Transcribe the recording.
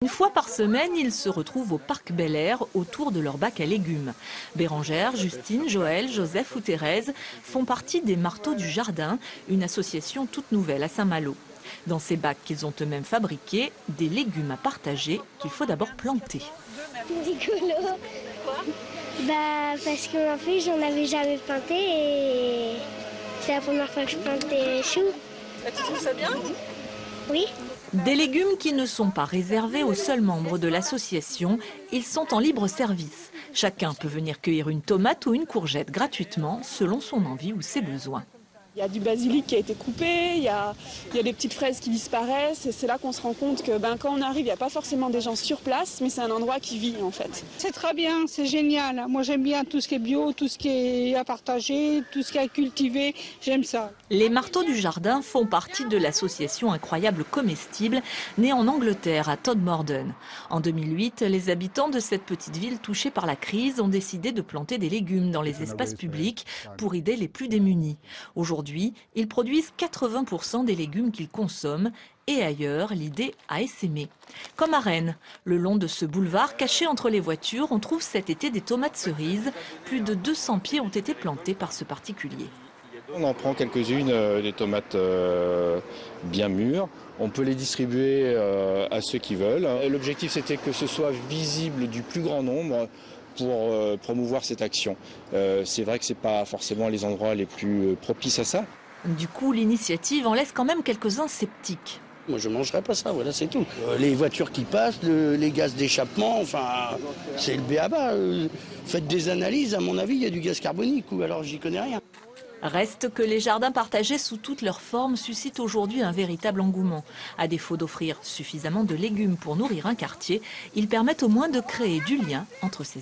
Une fois par semaine, ils se retrouvent au Parc Bel-Air autour de leur bac à légumes. Bérangère, Justine, Joël, Joseph ou Thérèse font partie des Marteaux du Jardin, une association toute nouvelle à Saint-Malo. Dans ces bacs qu'ils ont eux-mêmes fabriqués, des légumes à partager qu'il faut d'abord planter. Rigolo. Parce qu'en fait, j'en avais jamais planté et c'est la première fois que je plante des choux. Et tu trouves ça bien? Oui. Des légumes qui ne sont pas réservés aux seuls membres de l'association, ils sont en libre service. Chacun peut venir cueillir une tomate ou une courgette gratuitement selon son envie ou ses besoins. Il y a du basilic qui a été coupé, il y a des petites fraises qui disparaissent et c'est là qu'on se rend compte que quand on arrive, il n'y a pas forcément des gens sur place, mais c'est un endroit qui vit en fait. C'est très bien, c'est génial. Moi j'aime bien tout ce qui est bio, tout ce qui est à partager, tout ce qui est à cultiver, j'aime ça. Les Marteaux du Jardin font partie de l'association Incroyable Comestible, née en Angleterre à Todmorden. En 2008, les habitants de cette petite ville touchée par la crise ont décidé de planter des légumes dans les espaces publics pour aider les plus démunis. Aujourd'hui, ils produisent 80% des légumes qu'ils consomment et ailleurs, l'idée a essaimé. Comme à Rennes, le long de ce boulevard caché entre les voitures, on trouve cet été des tomates cerises. Plus de 200 pieds ont été plantés par ce particulier. On en prend quelques-unes, des tomates bien mûres. On peut les distribuer à ceux qui veulent. L'objectif, c'était que ce soit visible du plus grand nombre pour promouvoir cette action. C'est vrai que ce n'est pas forcément les endroits les plus propices à ça. Du coup, l'initiative en laisse quand même quelques-uns sceptiques. Moi, je ne mangerai pas ça, voilà, c'est tout. Les voitures qui passent, les gaz d'échappement, enfin, c'est le b.a.-ba. Faites des analyses, à mon avis, il y a du gaz carbonique, ou alors j'y connais rien. Reste que les jardins partagés sous toutes leurs formes suscitent aujourd'hui un véritable engouement. À défaut d'offrir suffisamment de légumes pour nourrir un quartier, ils permettent au moins de créer du lien entre ces